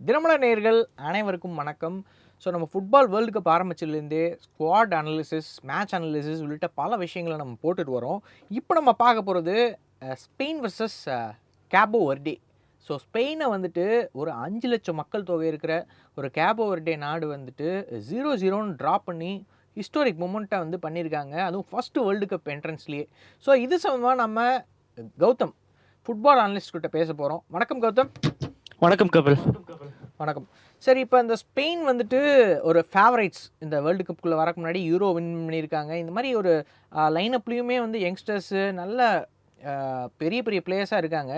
தினமலர் நேயர்கள் அனைவருக்கும் வணக்கம். ஸோ நம்ம ஃபுட்பால் வேர்ல்டு கப் ஆரம்பிச்சதுலேருந்தே ஸ்குவாட் அனாலிசிஸ், மேட்ச் அனாலிசிஸ் உள்ளிட்ட பல விஷயங்களை நம்ம போட்டுட்டு வரோம். இப்போ நம்ம பார்க்க போகிறது ஸ்பெயின் வர்சஸ் கேபோ வர்டே. ஸோ ஸ்பெயினை வந்துட்டு ஒரு 5 லட்சம் மக்கள் தொகை இருக்கிற ஒரு கேபோ வர்டே நாடு வந்துட்டு 0-0 ட்ராப் பண்ணி ஹிஸ்டாரிக் மூமெண்ட்டை வந்து பண்ணியிருக்காங்க. அதுவும் ஃபஸ்ட்டு வேர்ல்டு கப் என்ட்ரன்ஸ்லேயே. ஸோ இது சம்பந்தமாக நம்ம கௌதம் ஃபுட்பால் அனலிஸ்ட் கிட்ட பேச போகிறோம். வணக்கம் கௌதம். வணக்கம் கபில். வணக்கம். சரி, இப்போ இந்த ஸ்பெயின் வந்துட்டு ஒரு ஃபேவரைட்ஸ் இந்த வேர்ல்டு கப்புக்குள்ளே வரக்கு முன்னாடி யூரோ வின் பண்ணியிருக்காங்க. இந்த மாதிரி ஒரு லைனப்லேயுமே வந்து யங்ஸ்டர்ஸு நல்ல பெரிய பெரிய பிளேயர்ஸாக இருக்காங்க.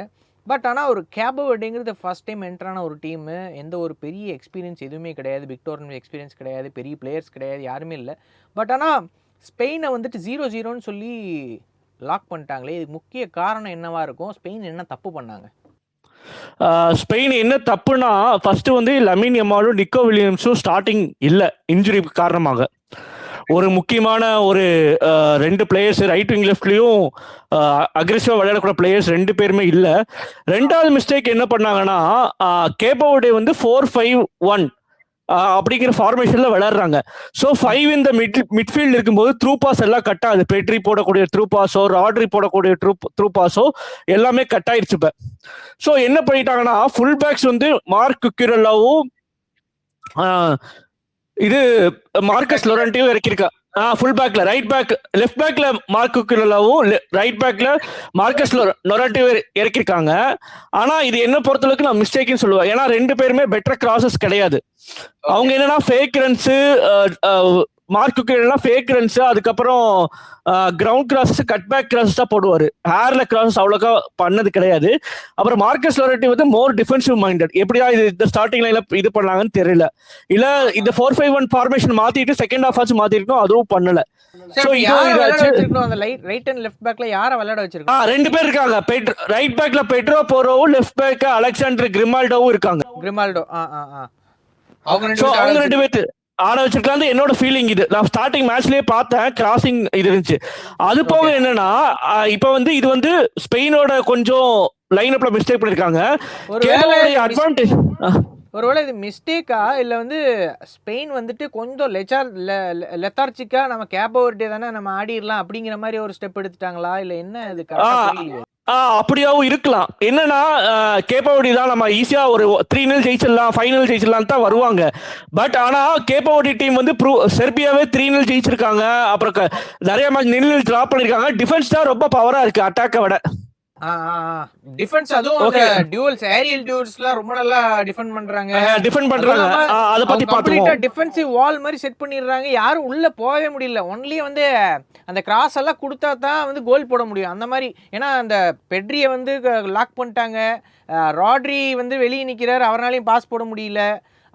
பட் ஆனால் ஒரு கேபோ வர்டேங்கிறது ஃபஸ்ட் டைம் என்ட்ரான ஒரு டீமு. எந்த ஒரு பெரிய எக்ஸ்பீரியன்ஸ் எதுவுமே கிடையாது, பிக் டோர்னமெண்ட் எக்ஸ்பீரியன்ஸ் கிடையாது, பெரிய பிளேயர்ஸ் கிடையாது, யாருமே இல்லை. பட் ஆனால் ஸ்பெயினை வந்துட்டு 0-0 சொல்லி லாக் பண்ணிட்டாங்களே, இதுக்கு முக்கிய காரணம் என்னவாக இருக்கும்? ஸ்பெயின் என்ன தப்பு பண்ணாங்க? ஸ்பெயின் என்ன தப்புனா, ஃபர்ஸ்ட் வந்து லமின் யமாலும் நிக்கோ வில்லியம்ஸும் ஸ்டார்டிங் இல்லை, இன்ஜுரி காரணமாக. ஒரு முக்கியமான ஒரு 2 பிளேயர்ஸ் ரைட் விங் லெஃப்ட்லையும் அக்ரெசிவாக விளையாடக்கூடிய பிளேயர்ஸ் 2 பேருமே இல்லை. 2வது மிஸ்டேக் என்ன பண்ணாங்கன்னா, கேபோ வர்டே வந்து 4-5-1 அப்படிங்கிற ஃபார்மேஷனில் விளையாடுறாங்க. ஸோ 5 இந்த மிட்ஃபீல்டு இருக்கும்போது த்ரூ பாஸ் எல்லாம் கட் ஆகுது. பெட்ரி போடக்கூடிய த்ரூ பாஸோ, ராட்ரி போடக்கூடிய த்ரூ பாஸோ எல்லாமே கட் ஆயிடுச்சு. இப்போ ஸோ என்ன பண்ணிட்டாங்கன்னா, ஃபுல் பேக்ஸ் வந்து மார்க் குக்யூரெல்லாவும் இது மார்க்கஸ் லொரண்ட்டையும் இறக்கியிருக்கா. ஃபுல் பேக்ல ரைட் பேக், லெஃப்ட் பேக்ல மார்க் குக்யூரெல்லாவும், ரைட் பேக்ல மார்க்கஸ் லொரண்ட்டையும் இறக்கியிருக்காங்க. ஆனா இது என்ன பொறுத்தளவுக்கு நான் மிஸ்டேக்னு சொல்லுவேன். ஏன்னா 2 பேருமே பெட்டர் கிராசஸ் கிடையாது. அவங்க என்னன்னா ஃபேக் ரன்ஸு, மார்க் குக்யூரெல்லாம் ஃபேக் ரன்ஸ், அதுக்கப்புறம் ground crosses, cut back crosses தான் போடுவார். ஹேர்ல கிராசஸ் அவ்வளோக்கா பண்ணது கிடையாது. அப்புறம் மார்க்கஸ் லொரண்டி வந்து மோர் டிஃபென்சிவ் மைண்டட். எப்படியா இது இந்த ஸ்டார்டிங் லைன்ல இது பண்ணாங்கன்னு தெரியல. இல்ல இந்த 4-5-1 ஃபார்மேஷன் மாத்திட்டு செகண்ட் ஹாஃப் ஆச்சு மாத்திருக்கோம், அதுவும் பண்ணல. சோ இதுவும் இதாச்சு. அந்த ரைட் அண்ட் லெஃப்ட் பேக்ல யார விளையாட வச்சிருக்காங்க? 2 பேர் இருக்காங்க. ரைட் பேக்ல பெட்ரோ போரோவும், லெஃப்ட் பேக் அலெக்சாண்டர் கிரிமால்டோவும் இருக்காங்க. கிரிமால்டோ அவங்க 2 பேர் ஆட வச்சிருக்காங்க. என்னோட ஃபீலிங் இது. நான் ஸ்டார்டிங் மேட்ச்லயே பார்த்தேன், கிராசிங் இது இருந்துச்சு. அது போக என்னன்னா, இப்ப வந்து இது வந்து ஸ்பெயினோட கொஞ்சம் லைன் அப்ல மிஸ்டேக் பண்ணிருக்காங்க. அட்வான்டேஜ் ஒருவேளை இது மிஸ்டேக்கா இல்லை வந்து ஸ்பெயின் வந்துட்டு கொஞ்சம் லெத்தார்ஜிக்கா நம்ம கேபோ வர்டே தானே நம்ம ஆடிடலாம் அப்படிங்கிற மாதிரி ஒரு ஸ்டெப் எடுத்துட்டாங்களா, இல்லை என்ன இது? அப்படியாவும் இருக்கலாம். என்னன்னா கேபோ வர்டே தான் நம்ம ஈஸியா ஒரு 3-0 ஜெயிச்சிடலாம், 5-0 ஜெயிச்சிடலாம் தான் வருவாங்க. பட் ஆனா கேபோ வர்டே டீம் வந்து செர்பியாவே 3-0 ஜெயிச்சிருக்காங்க. அப்புறம் நிறைய மேட்ச் 0-0 டிராப் பண்ணிருக்காங்க. டிஃபென்ஸ் தான் ரொம்ப பவரா இருக்கு அட்டாக்கை விட. டிஃபென்ஸ் அதுவும் அந்த டியூவல்ஸ், ஏரியல் டியூவல்ஸ்லாம் ரொம்ப நல்லா டிஃபெண்ட் பண்றாங்க. அத பத்தி கம்ப்ளீட்டா டிஃபென்சிவ் வால் மாதிரி செட் பண்ணிடுறாங்க. யாரும் உள்ள போகவே முடியல. ஒன்லி வந்து அந்த கிராஸ் எல்லாம் கொடுத்தா தான் வந்து கோல் போட முடியும் அந்த மாதிரி. ஏன்னா அந்த பெட்ரியை வந்து லாக் பண்ணிட்டாங்க. ராட்ரி வந்து வெளியே நிற்கிறார், அவராலையும் பாஸ் போட முடியல.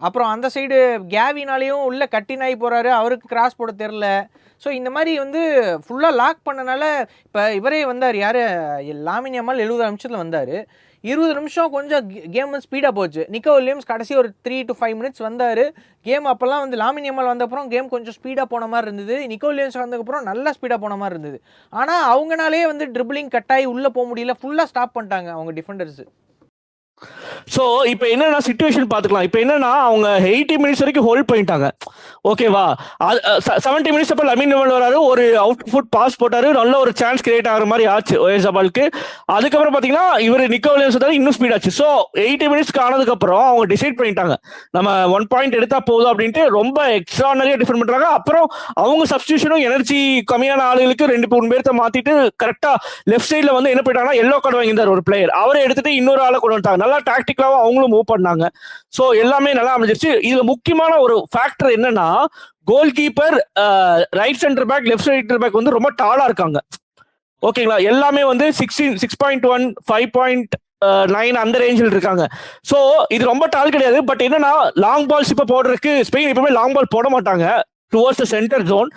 அப்புறம் அந்த சைடு கேவினாலையும் உள்ள கட்டினாகி போறாரு, அவருக்கு கிராஸ் போட தெரில. ஸோ இந்த மாதிரி வந்து ஃபுல்லாக லாக் பண்ணனால இப்போ இவரே வந்தார், யார், லாமின் யமால் 70 நிமிஷத்தில் வந்தார். 20 நிமிஷம் கொஞ்சம் கேம் வந்து ஸ்பீடாக போச்சு. நிக்கோ வில்லியம்ஸ் கடைசி ஒரு 3 to 5 மினிட்ஸ் வந்தார் கேம். அப்போல்லாம் வந்து லாமின் யமால் வந்தப்புறம் கேம் கொஞ்சம் ஸ்பீடாக போன மாதிரி இருந்தது. நிக்கோ வில்லியம்ஸ் வந்ததுக்கப்புறம் நல்லா ஸ்பீடாக போன மாதிரி இருந்தது. ஆனால் அவங்கனாலே வந்து ட்ரிபிளிங் கட்டாயி உள்ளே போக முடியல, ஃபுல்லாக ஸ்டாப் பண்ணிட்டாங்க அவங்க டிஃபெண்டர்ஸு. ஸோ இப்போ என்னன்னா சிச்சுவேஷன் பார்த்துக்கலாம். இப்போ என்னன்னா அவங்க 80 மினிட்ஸ் வரைக்கும் ஹோல்ட் பண்ணிட்டாங்க, ஓகேவா. 70 மினிட்ஸ் அப்போ லமின் யமால் வராரு, ஒரு அவுட் ஃபுட் பாஸ் போட்டாரு, நல்ல ஒரு சான்ஸ் கிரியேட் ஆகிற மாதிரி ஆச்சு ஓயர்சாபாலுக்கு. அதுக்கப்புறம் பார்த்தீங்கன்னா இவர் நிக்கோ வில்லியம்ஸ் வந்தாரு, இன்னும் ஸ்பீட் ஆச்சு. ஸோ 80 மினிட்ஸ்க்கு ஆனதுக்கப்புறம் அவங்க டிசைட் பண்ணிட்டாங்க, நம்ம 1 பாயிண்ட் எடுத்தா போதும் அப்படின்ட்டு ரொம்ப எக்ஸ்ட்ரானரியா டிஃபெண்ட் பண்றாங்க. அப்புறம் அவங்க சப்ஸ்டியூஷனும் எனர்ஜி கம்மியான ஆளுகளுக்கு 2-3 பேர்த்த மாத்திட்டு கரெக்டா லெஃப்ட் சைட்ல வந்து என்ன பண்ணிட்டாங்கன்னா எல்லோ கார்டு வாங்கியிருந்தார் ஒரு பிளேயர், அவரை எடுத்துட்டு இன்னொரு ஆளை கொண்டு வந்துட்டாங்க. நல்லா டாக்டிக்கலாவும் அவங்களும் மூவ் பண்ணாங்க. சோ எல்லாமே நல்லா அமைஞ்சிருச்சு. இதுல முக்கியமான ஒரு ஃபேக்டர் என்னன்னா, goal keeper, right centre back, left centre back வந்து ரொம்ப டாலா இருக்காங்க, ஓகேங்களா. எல்லாமே வந்து 6.1, 5.9 அந்த ரேஞ்சில் இருக்காங்க. சோ இது ரொம்ப டால் கிடையாது. பட் என்னன்னா லாங் பால்ஸ் இப்ப போடுறதுக்கு ஸ்பெயின் எப்பவுமே லாங் பால் போட மாட்டாங்க. டுவர்ட்ஸ் த சென்டர் ஜோன்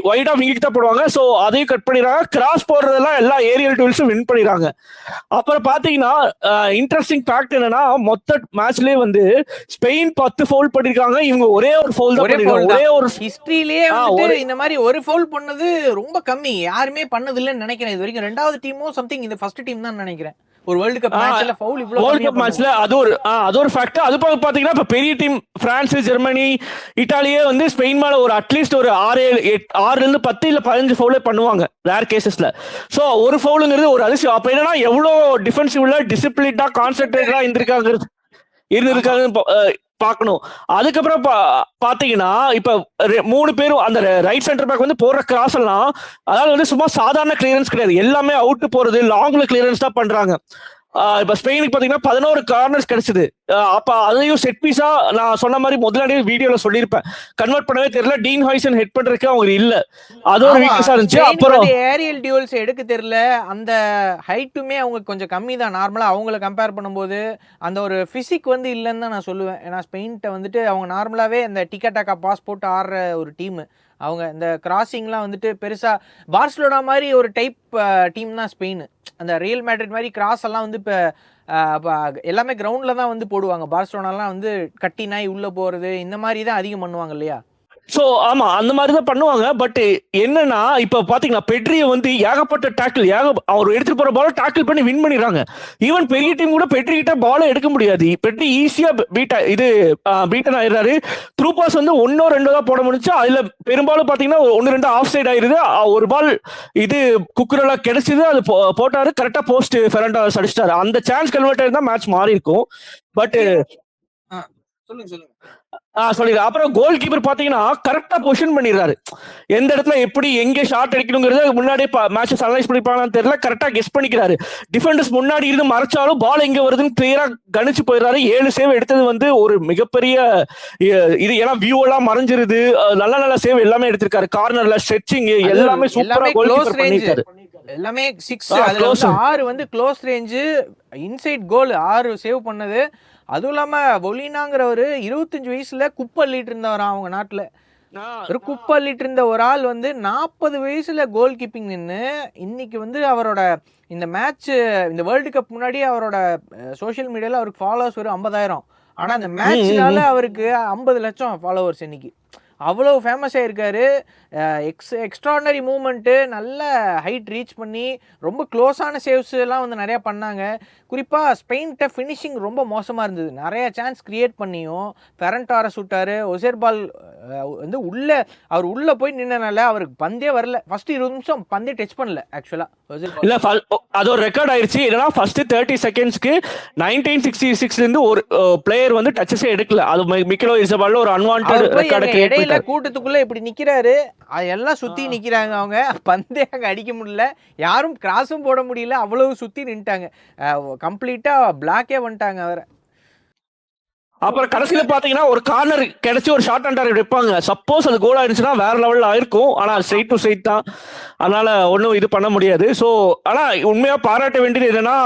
வைடா விங்கிட்டு தான் போடுவாங்க. ஸோ அதையும் கட் பண்ணிடுறாங்க. கிராஸ் போடுறதெல்லாம் எல்லா ஏரியல் டூல்ஸும் வின் பண்ணிடுறாங்க. அப்புறம் பார்த்தீங்கன்னா இன்ட்ரெஸ்டிங் ஃபேக்ட் என்னன்னா, மொத்த மேட்ச்லேயே வந்து ஸ்பெயின் 10 ஃபவுல் பண்ணிருக்காங்க, இவங்க ஒரே ஒரு ஃபவுல் தான் பண்ணிருக்காங்க. ஒரே ஒரு ஹிஸ்டரியிலேயே இந்த மாதிரி ஒரு ஃபவுல் பண்ணது ரொம்ப கம்மி, யாருமே பண்ணது இல்லைன்னு நினைக்கிறேன் இது வரைக்கும். 2வது டீமும் சம்திங், இந்த ஃபர்ஸ்ட் டீம் தான் நினைக்கிறேன் ஒரு வேர்ல்ட் கப் மேட்ச்ல ஃபவுல் இவ்வளவு வேர்ல்ட் கப் மேட்ச்ல அது ஒரு ஃபேக்ட். அது பாத்தீங்கன்னா இப்ப பெரிய டீம் பிரான்ஸ், ஜெர்மனி, இட்டாலியே வந்து ஸ்பெயின் மேல ஒரு அட்லீஸ்ட் ஒரு 6-10 இல்ல 15 ஃபவுலே பண்ணுவாங்க ரேர் கேசஸ்ல. சோ ஒரு ஃபவுலுங்கிறது ஒரு அதிசயம். அப்ப என்னன்னா எவ்வளவு டிஃபென்சிவ்ல டிசிப்ளின்டா கான்சென்ட்ரேட்டடா இருந்திருக்காங்க பார்க்கணும். அதுக்கப்புறம் பாத்தீங்கன்னா இப்ப 3 பேரும் அந்த ரைட் சென்டர் பேக் வந்து போற கிராஸ் எல்லாம் அதாவது வந்து சும்மா சாதாரண கிளியரன்ஸ் கிடையாது, எல்லாமே அவுட் போறது லாங்ல கிளியரன்ஸ் தான் பண்றாங்க. இப்ப ஸ்பெயினுக்கு பாத்தீங்கன்னா 11 கார்னர்ஸ் கிடைச்சது. அப்ப அதையும் செட் பீஸா நான் சொன்ன மாதிரி முதலாடியே வீடியோல சொல்லியிருப்பேன், கன்வெர்ட் பண்ணவே தெரியல. டீன் ஹாய்சன் ஹெட் பண்றதுக்கு அவங்க இல்ல, அது ஒரு வீக்னஸா இருந்துச்சு. அப்புறம் ஏரியல் டியூல்ஸ் எடுக்க தெரியல, அந்த ஹைட்டுமே அவங்க கொஞ்சம் கம்மி தான் நார்மலா அவங்கள கம்பேர் பண்ணும்போது. அந்த ஒரு பிசிக் வந்து இல்லைன்னு தான் நான் சொல்லுவேன். ஏன்னா ஸ்பெயின்ட்ட வந்துட்டு அவங்க நார்மலாவே இந்த டிக்கா டாக்கா பாஸ் போட்டு ஆடுற ஒரு டீம். அவங்க இந்த கிராசிங்லாம் வந்துட்டு பெருசா பார்சலோனா மாதிரி ஒரு டைப் டீம் தான் ஸ்பெயின். அந்த ரியல் மேட்ரிட் மாதிரி கிராஸ் எல்லாம் வந்து இப்போ எல்லாமே கிரவுண்ட்ல தான் வந்து போடுவாங்க. பார்சலோனாலாம் வந்து கட்டி நாய் உள்ள போறது இந்த மாதிரி தான் அதிகம் பண்ணுவாங்க இல்லையா? சோ ஆமா அந்த மாதிரி தான் பண்ணுவாங்க. பட் என்னன்னா இப்ப பாத்தீங்கன்னா பெட்ரிய வந்து ஏகப்பட்ட டேக்கிள், அவர் எடுத்துட்டு போற பால டேக்கிள் பண்ணி வின் பண்ணிடுறாங்க. ஈவன் பெரிய டீம் கூட பெட்ரி கிட்ட பால எடுக்க முடியாது. பெட்ரி ஈஸியா பீட்டன் ஆயிடுறாரு. த்ரூ பாஸ் வந்து 1-2 தான் போட முடிஞ்சு. அதுல பெரும்பாலும் பாத்தீங்கன்னா 1-2 ஆஃப் சைட் ஆயிருது. ஒரு பால் இது குக்குரலா கிடைச்சது, அது போட்டாரு கரெக்டா, போஸ்ட் ஃபெரண்டாஸ் அடிச்சிட்டாரு. அந்த சான்ஸ் கன்வெர்ட் ஆயிருந்தா மேட்ச் மாறி இருக்கும். பட் சொல்லுங்க சொல்லிடுறேன். அப்புறம் கோல் கீப்பர் பாத்தீங்கன்னா கரெக்டா பொசிஷன் பண்ணிடுறாரு. எந்த இடத்துல எப்படி எங்க ஷாட் அடிக்கணுங்கிறத முன்னாடியே மேட்சஸ் அனலைஸ் பண்ணிருப்பாங்கன்னு தெரியல, கரெக்டா கெஸ் பண்ணிக்கிறாரு. டிஃபெண்டர்ஸ் முன்னாடி இருந்து மறைச்சாலும் பால் எங்க வருதுன்னு கிளியரா கணிச்சு போயிடுறாரு. 7 சேவ் எடுத்தது வந்து ஒரு மிகப்பெரிய இது. ஏன்னா வியூ எல்லாம் மறைஞ்சிருது. நல்ல நல்ல சேவ் எல்லாமே எடுத்திருக்காரு. கார்னர்ல ஸ்ட்ரெச்சிங் எல்லாமே சூப்பரா கோல் கீப்பர் பண்ணிருக்காரு. எல்லாமே 6 அதுல 6 வந்து க்ளோஸ் ரேஞ்ச் இன்சைட் கோல் 6 சேவ் பண்ணது. அதுவும் இல்லாம பொலினாங்கிறவரு 25 வயசுல குப்பை அள்ளிட்டு இருந்தவரா அவங்க நாட்டுல. ஒரு குப்பை அள்ளிட்டு இருந்த ஒரு ஆள் வந்து 40 வயசுல கோல் கீப்பிங் நின்று இன்னைக்கு வந்து அவரோட இந்த மேட்ச் இந்த வேர்ல்டு கப் முன்னாடி அவரோட சோசியல் மீடியால அவருக்கு ஃபாலோவர்ஸ் ஒரு 50,000. ஆனா அந்த மேட்ச்னால அவருக்கு 50 லட்சம் ஃபாலோவர்ஸ் இன்னைக்கு. அவ்வளோ ஃபேமஸாக இருக்காரு. எக்ஸ்ட்ராடனரி மூமெண்ட்டு, நல்ல ஹைட் ரீச் பண்ணி ரொம்ப க்ளோஸான சேவ்ஸ் எல்லாம் வந்து நிறையா பண்ணாங்க. குறிப்பாக ஸ்பெயின்கிட்ட ஃபினிஷிங் ரொம்ப மோசமாக இருந்தது. நிறைய சான்ஸ் கிரியேட் பண்ணியும் ஃபெரண்டாரை சுட்டார். ஒசேர்பால் வந்து அவர் உள்ளே போய் நின்னனால அவருக்கு பந்தே வரல. ஃபர்ஸ்ட் 20 நிமிஷம் பந்தே டச் பண்ணல ஆக்சுவலாக. இல்ல அது ஒரு ரெக்கார்ட் ஆயிருச்சு. என்னன்னா ஃபர்ஸ்ட் 30 செகண்ட்ஸ்க்கு 1966 இருந்து ஒரு பிளேயர் வந்து டச்சஸே எடுக்கல. அது மிக்கலோ இசபால்ல ஒரு அன்வான்டட் ரெக்கார்ட் கிரியேட் பண்ணாரு. கூட்டத்துக்குள்ள இப்படி நிக்கிறாரு, எல்லாம் சுத்தி நிக்கிறாங்க. அவங்க பந்தே அங்க அடிக்க முடியல, யாரும் கிராஸும் போட முடியல, அவ்வளவு சுத்தி நின்ட்டாங்க. கம்ப்ளீட்டா பிளாக்கே வந்துட்டாங்க அவரை. அப்புறம் கடைசியில பாத்தீங்கன்னா ஒரு கார்னர் கிடைச்சி ஒரு ஷார்ட் அண்ட் டார்கெட் வைப்பாங்க. சப்போஸ் அது கோல் ஆயிருச்சுன்னா வேற லெவல்ல ஆயிருக்கும். ஆனா ஸ்ட்ரைட் டு ஸ்ட்ரைட் தான், அதனால ஒன்றும் இது பண்ண முடியாது. ஸோ ஆனா உண்மையா பாராட்ட வேண்டியது என்னன்னா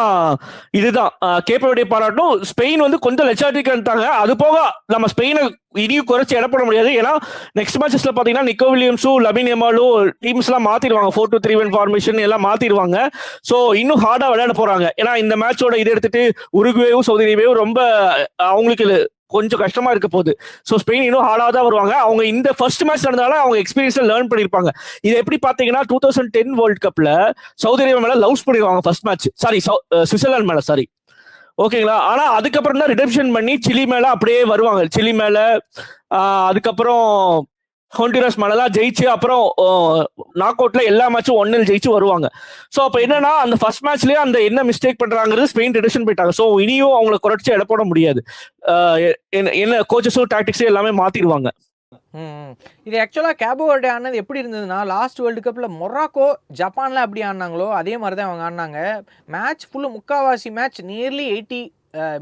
இதுதான், கேப்பவேண்டிய பாராட்டும். ஸ்பெயின் வந்து கொஞ்சம் லெச்சாட்டிக் இருந்தாங்க. அது போக நம்ம ஸ்பெயினை இனியும் குறைச்சி இட போட முடியாது. ஏன்னா நெக்ஸ்ட் மேட்சஸ்ல பாத்தீங்கன்னா நிக்கோ வில்லியம்ஸும் லமின் யமாலும் டீம்ஸ் எல்லாம் மாத்திடுவாங்க. 4-2-3-1 ஃபார்மேஷன் எல்லாம் மாத்திடுவாங்க. ஸோ இன்னும் ஹார்டா விளையாட போறாங்க. ஏன்னா இந்த மேட்சோட இது எடுத்துட்டு உருகுவேவும் சவுதி அரேபியாவும் ரொம்ப அவங்களுக்கு கொஞ்சம் கஷ்டமா இருக்க போகுது. ஸோ ஸ்பெயின் இன்னும் ஹார்டா தான் வருவாங்க. அவங்க இந்த ஃபர்ஸ்ட் மேட்ச் நடந்தாலும் அவங்க எக்ஸ்பீரியன்ஸ்ல லேர்ன் பண்ணிருப்பாங்க. இது எப்படி பாத்தீங்கன்னா 2010 வேர்ல்ட் கப்ல சவுதி அரேபியா மேல லவ்ஸ் பண்ணிடுவாங்க ஃபர்ஸ்ட் மேட்ச், சாரி சுவிட்சர்லாந்து மேல, சாரி ஓகேங்களா. ஆனா அதுக்கப்புறம் தான் ரிடெம்ஷன் பண்ணி சிலி மேல அப்படியே வருவாங்க. சிலி மேல அதுக்கப்புறம் ஹொண்டுராஸ் மேலலாம் ஜெயிச்சு அப்புறம் நாக் அவுட்ல எல்லா மேட்சும் 1-0 ஜெயிச்சு வருவாங்க. ஸோ அப்போ என்னன்னா அந்த ஃபர்ஸ்ட் மேட்ச்லயே அந்த என்ன மிஸ்டேக் பண்றாங்கிறது ஸ்பெயின் ரிடக்ஷன் போயிட்டாங்க. ஸோ இனியும் அவங்களை குறைச்சி இட போட முடியாது. என்ன கோச்சஸும் டாக்டிக்ஸும் எல்லாமே மாத்திடுவாங்க. இது ஆக்சுவலாக கேபோ வர்டே ஆனது எப்படி இருந்ததுன்னா, லாஸ்ட் வேர்ல்டு கப்பில் மொராக்கோ ஜப்பான்ல எப்படி ஆடினாங்களோ அதே மாதிரி தான் அவங்க ஆடினாங்க. மேட்ச் ஃபுல்லு முக்கால்வாசி மேட்ச் நியர்லி 80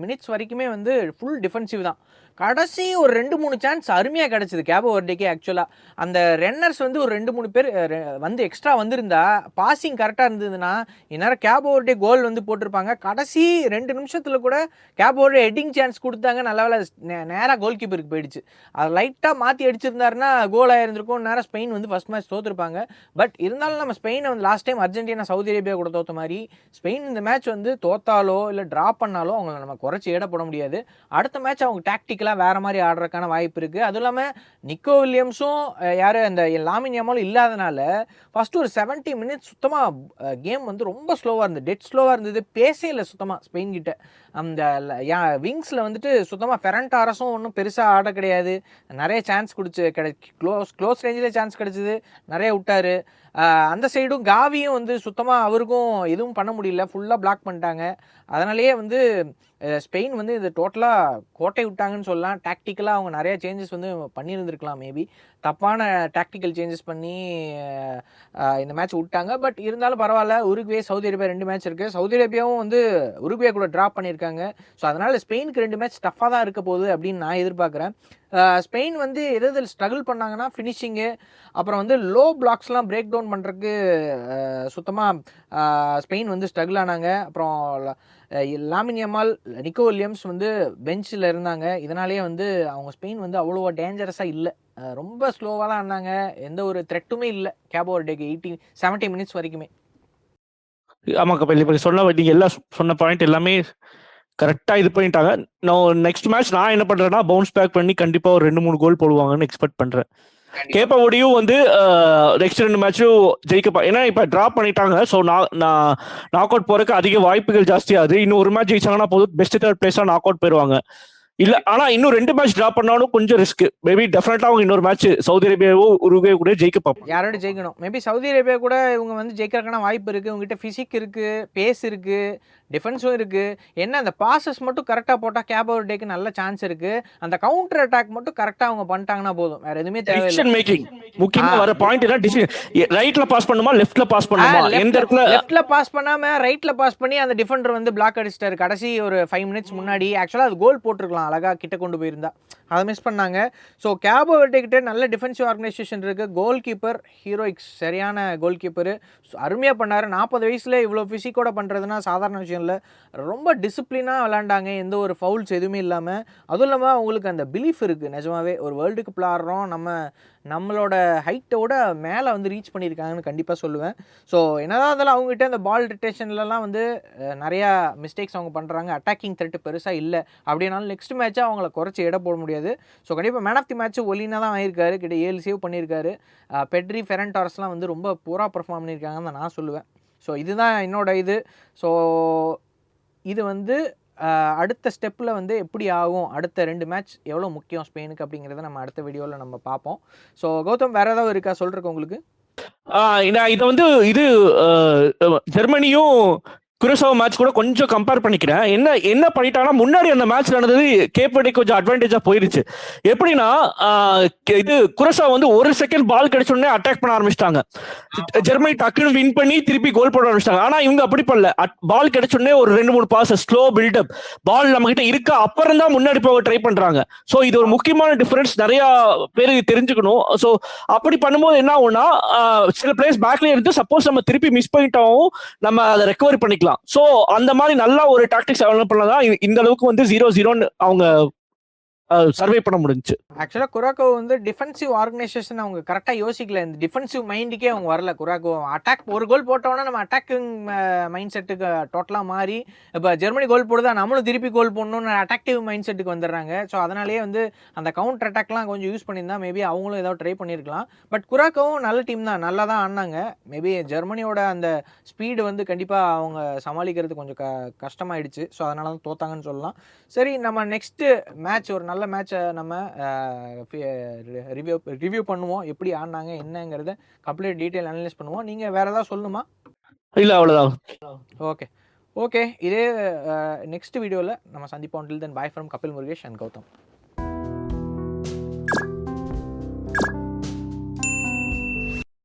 மினிட்ஸ் வரைக்குமே வந்து ஃபுல் டிஃபென்சிவ் தான். கடைசி ஒரு 2-3 சான்ஸ் அருமையாக கிடச்சிது கேபோ வர்டேக்கே. ஆக்சுவலாக அந்த ரன்னர்ஸ் வந்து ஒரு 2-3 பேர் வந்து எக்ஸ்ட்ரா வந்திருந்தா, பாசிங் கரெக்டாக இருந்ததுன்னா இந்நேரம் கேபோ வர்டே கோல் வந்து போட்டிருப்பாங்க. கடைசி 2 நிமிஷத்தில் கூட கேபோ வர்டே ஹெட்டிங் சான்ஸ் கொடுத்தாங்க. நல்ல வேலை நேராக கோல் கீப்பருக்கு போயிடுச்சு. அதை லைட்டாக மாற்றி அடிச்சிருந்தாருன்னா கோல் ஆயிருந்திருக்கும். நேரம் ஸ்பெயின் வந்து ஃபர்ஸ்ட் மேட்ச் தோற்றுருப்பாங்க. பட் இருந்தாலும் நம்ம ஸ்பெயினை வந்து last time Argentina Saudi Arabia கூட தோற்ற மாதிரி ஸ்பெயின் இந்த மேட்ச் வந்து தோத்தாலோ இல்லை ட்ரா பண்ணாலோ அவங்கள நம்ம குறைச்சி இட போட முடியாது. அடுத்த மேட்ச் அவங்க டாக்டிக் டாக்டிக்கலாக வேறு மாதிரி ஆடுறதுக்கான வாய்ப்பு இருக்குது. அதுவும் இல்லாமல் நிக்கோ வில்லியம்ஸும் யார் அந்த லாமின் யமாலும் இல்லாதனால ஃபஸ்ட்டு ஒரு 70 மினிட்ஸ் சுத்தமாக கேம் வந்து ரொம்ப ஸ்லோவாக இருந்தது, டெட் ஸ்லோவாக இருந்தது. பேசே இல்லை சுத்தமாக ஸ்பெயின் கிட்ட. அந்த விங்ஸில் வந்துட்டு சுத்தமாக ஃபெரன் டாரஸும் ஒன்றும் பெருசாக ஆட கிடையாது. நிறைய சான்ஸ் க்ளோஸ் ரேஞ்சில் சான்ஸ் கிடச்சிது, நிறைய விட்டார். அந்த சைடும் காவியும் வந்து சுத்தமாக அவருக்கும் எதுவும் பண்ண முடியல, ஃபுல்லாக பிளாக் பண்ணிட்டாங்க. அதனாலேயே வந்து ஸ்பெயின் வந்து இது டோட்டலாக கோட்டை விட்டாங்கன்னு சொல்லலாம். டாக்டிக்கலாக அவங்க நிறைய சேஞ்சஸ் வந்து பண்ணியிருந்துருக்கலாம், மேபி தப்பான டாக்டிக்கல் சேஞ்சஸ் பண்ணி இந்த மேட்ச் விட்டாங்க. பட் இருந்தாலும் பரவாயில்ல. உருகுவே சவுதி அரேபியா 2 மேட்ச் இருக்குது. சவுதி அரேபியாவும் வந்து உருகுவே கூட ட்ராப் பண்ணியிருக்காங்க. ஸோ அதனால் ஸ்பெயினுக்கு 2 மேட்ச் டஃப்பாக தான் இருக்க போகுது அப்படின்னு நான் எதிர்பார்க்குறேன். ஸ்பெயின் வந்து எது ஸ்ட்ரகிள் பண்ணாங்கன்னா ஃபினிஷிங்கு, அப்புறம் வந்து லோ பிளாக்ஸ்லாம் பிரேக் டவுன் பண்ணுறதுக்கு சுத்தமாக ஸ்பெயின் வந்து ஸ்ட்ரகிள் ஆனாங்க. அப்புறம் லாமின் யமால், நிக்கோ வில்லியம்ஸ் வந்து பெஞ்சில் இருந்தாங்க. இதனாலேயே வந்து அவங்க ஸ்பெயின் வந்து அவ்வளோ டேஞ்சரஸாக இல்லை, ரொம்ப ஸ்லோவாக தான் ஆனாங்க. எந்த ஒரு த்ரெட்டுமே இல்லை கேபோ வெர்டேக்கு 70 மினிட்ஸ் வரைக்குமே. ஆமாம் கபில், இப்போ நீங்கள் எல்லாம் சொன்ன பாயிண்ட் எல்லாமே கரெக்டாக இது பண்ணிட்டாங்க. நான் நெக்ஸ்ட் மேட்ச் நான் என்ன பண்ணுறேன்னா பவுன்ஸ் பேக் பண்ணி கண்டிப்பாக ஒரு 2-3 கோல் போடுவாங்கன்னு எக்ஸ்பெக்ட் பண்ணுறேன். கேப்ப ஓடியும் வந்து நெக்ஸ்ட் 2 மேட்சும் ஜெயிக்கப்பா, ஏன்னா இப்போ ட்ராப் பண்ணிட்டாங்க. ஸோ நான் நாக் அவுட் போறதுக்கு அதிக வாய்ப்புகள் ஜாஸ்தியாகுது. இன்னும் ஒரு மேட்ச் ஜெயிச்சாங்கன்னா போதும், பெஸ்ட் 3rd பிளேஸாக நாக் அவுட் போயிடுவாங்க. இல்ல ஆனா இன்னும் 2 மேட்ச் டிரா பண்ணாலும் கொஞ்சம் ரிஸ்க். மேபி டெஃபினட்டா அவங்க இன்னொரு மேட்ச் சவுதி அரேபியாவோ உருகுவே கூட ஜெயிக்க பார்ப்போம். யாரோட ஜெயிக்கணும். மேபி சவுதி அரேபியா கூட இவங்க வந்து ஜெயிக்கிறதுக்கான வாய்ப்பு இருக்கு. உங்ககிட்ட பிசிக் இருக்கு, பேஸ் இருக்கு, டிஃபென்ஸும் இருக்கு. என்ன அந்த பாசஸ் மட்டும் கரெக்டாக போட்டால் கேபோ வெர்டேக்கு நல்ல சான்ஸ் இருக்கு. அந்த கவுண்டர் அட்டாக் மட்டும் கரெக்டாக அவங்க பண்ணிட்டாங்கன்னா போதும், வேற எதுவுமே தேவையில்லை. மேக்கிங் முக்கியமா வர பாயிண்ட் என்ன, ரைட்ல பாஸ் பண்ணுமா லெஃப்ட்ல பாஸ் பண்ணுமா, எந்த இடத்துல லெஃப்ட்ல பாஸ் பண்ணாம ரைட்ல பாஸ் பண்ணி அந்த டிஃபெண்டர் வந்து பிளாக் அடிச்சிட்டாரு கடைசி ஒரு 5 மினிட்ஸ் முன்னாடி. ஆக்சுவலா அது கோல் போட்டிருக்கலாம், அழகா கிட்ட கொண்டு போயிருந்தா. அதை மிஸ் பண்ணாங்க. ஸோ கேபோ வெர்டே கிட்ட நல்ல டிஃபென்சிவ் ஆர்கனைசேஷன் இருக்கு. கோல் கீப்பர் ஹீரோயிக்ஸ், சரியான கோல் கீப்பர், அருமையாக பண்ணார். 40 வயசுல இவ்வளோ ஃபிசிக்கோட பண்ணுறதுனா சாதாரண விஷயம் இல்லை. ரொம்ப டிசிப்ளினாக விளாண்டாங்க, எந்த ஒரு ஃபவுல்ஸ் எதுவுமே இல்லாமல். அதுவும் இல்லாமல் அவங்களுக்கு அந்த பிலீஃப் இருக்குது, நிஜமாவே ஒரு வேர்ல்டு கப் ஆடுறோம், நம்மளோட ஹைட்டோட மேலே வந்து ரீச் பண்ணியிருக்காங்கன்னு கண்டிப்பாக சொல்லுவேன். ஸோ என்னதான் இருந்தாலும் அவங்ககிட்ட அந்த பால் ரிட்டேஷன்லலாம் வந்து நிறையா மிஸ்டேக்ஸ் அவங்க பண்ணுறாங்க. அட்டாக்கிங் த்ரெட்டு பெருசாக இல்லை. அப்படின்னாலும் நெக்ஸ்ட் மேட்சாக அவங்கள குறைச்சி இட போட முடியாது. ஸோ கண்டிப்பாக மேன் ஆஃப் தி மேட்ச் ஒலினா தான் ஆகியிருக்காரு, கிட்ட 7 சேவ் பண்ணியிருக்காரு. பெட்ரி, ஃபெரன் டாரஸ்லாம் வந்து ரொம்ப பூரா பர்ஃபார்ம் பண்ணியிருக்காங்கன்னு தான் நான் சொல்லுவேன். ஸோ இதுதான் என்னோட இது. ஸோ இது வந்து அடுத்த ஸ்டெப்பில் வந்து எப்படி ஆகும், அடுத்த 2 மேட்ச் எவ்வளோ முக்கியம் ஸ்பெயினுக்கு அப்படிங்கிறத நம்ம அடுத்த வீடியோவில் நம்ம பார்ப்போம். ஸோ கௌதம், வேறு ஏதாவது இருக்கா சொல்கிறக்கு உங்களுக்கு? இதை வந்து இது ஜெர்மனியும் குரேஷியாவோ மேட்ச் கூட கொஞ்சம் கம்பேர் பண்ணிக்கிறேன். என்ன பண்ணிட்டாங்கன்னா, முன்னாடி அந்த மேட்ச் நடந்தது கேப் வெர்டே கொஞ்சம் அட்வான்டேஜா போயிருச்சு. எப்படின்னா இது குரேஷியாவோ வந்து ஒரு செகண்ட் பால் கிடைச்ச உடனே அட்டாக் பண்ண ஆரம்பிச்சிட்டாங்க. ஜெர்மனி டக்குன்னு வின் பண்ணி திருப்பி கோல் போட ஆரம்பிச்சிட்டாங்க. ஆனா இவங்க அப்படி பண்ணல. பால் கிடைச்ச உடனே ஒரு 2-3 பாஸ், ஸ்லோ பில்டப், பால் நம்ம கிட்ட இருக்கா அப்புறம் தான் முன்னாடி போக ட்ரை பண்றாங்க. ஸோ இது ஒரு முக்கியமான டிஃபரன்ஸ், நிறைய பேருக்கு தெரிஞ்சுக்கணும். ஸோ அப்படி பண்ணும்போது என்ன ஆகும்னா, சில பிளேயர்ஸ் பேக்ல இருந்து சப்போஸ் நம்ம திருப்பி மிஸ் பண்ணிட்டாவும் நம்ம அதை ரெக்கவரி பண்ணிக்கலாம். சோ அந்த மாதிரி நல்ல ஒரு டாக்டிக்ஸ் டெவலப் பண்ணதான் இந்த அளவுக்கு வந்து 0-0 அவங்க சர்வே பண்ண முடிஞ்சு. ஆக்சுவலாக குராக்கோ வந்து டிஃபென்சிவ் ஆர்கனைசேஷன் அவங்க கரெக்டாக யோசிக்கல. இந்த டிஃபென்சிவ் மைண்டுக்கே அவங்க வரல. குராக்கோ அட்டாக் ஒரு கோல் போட்டோன்னா நம்ம அட்டாக்கிங் மைண்ட் செட்டுக்கு டோட்டலாக மாறி, இப்போ ஜெர்மனி கோல் போடுதா நம்மளும் திருப்பி கோல் போடணும்னு அட்டாக்டிவ் மைண்ட் செட்டுக்கு வந்துடுறாங்க. ஸோ அதனாலேயே வந்து அந்த கவுண்டர் அட்டாக்லாம் கொஞ்சம் யூஸ் பண்ணியிருந்தா மேபி அவங்களும் ஏதாவது ட்ரை பண்ணியிருக்கலாம். பட் குராக்கோவும் நல்ல டீம் தான், நல்லா தான் ஆடினாங்க. மேபி ஜெர்மனியோட அந்த ஸ்பீடு வந்து கண்டிப்பாக அவங்க சமாளிக்கிறது கொஞ்சம் கஷ்டமாயிடுச்சு. ஸோ அதனால தான் தோத்தாங்கன்னு சொல்லலாம். சரி, நம்ம நெக்ஸ்ட்டு மேட்ச் ஒரு நல்ல மேட்சை நம்ம ரிவ்யூ பண்ணுவோம். எப்படி ஆடினாங்க என்னங்கிறத கம்ப்ளீட் டீட்டெயில் அனலைஸ் பண்ணுவோம். நீங்கள் வேறு ஏதாவது சொல்லணுமா? இல்லை, அவ்வளோதான். ஓகே, இதே நெக்ஸ்ட் வீடியோவில் நம்ம சந்திப்போம். Till then bye from Kapil Murugesh and Gautham.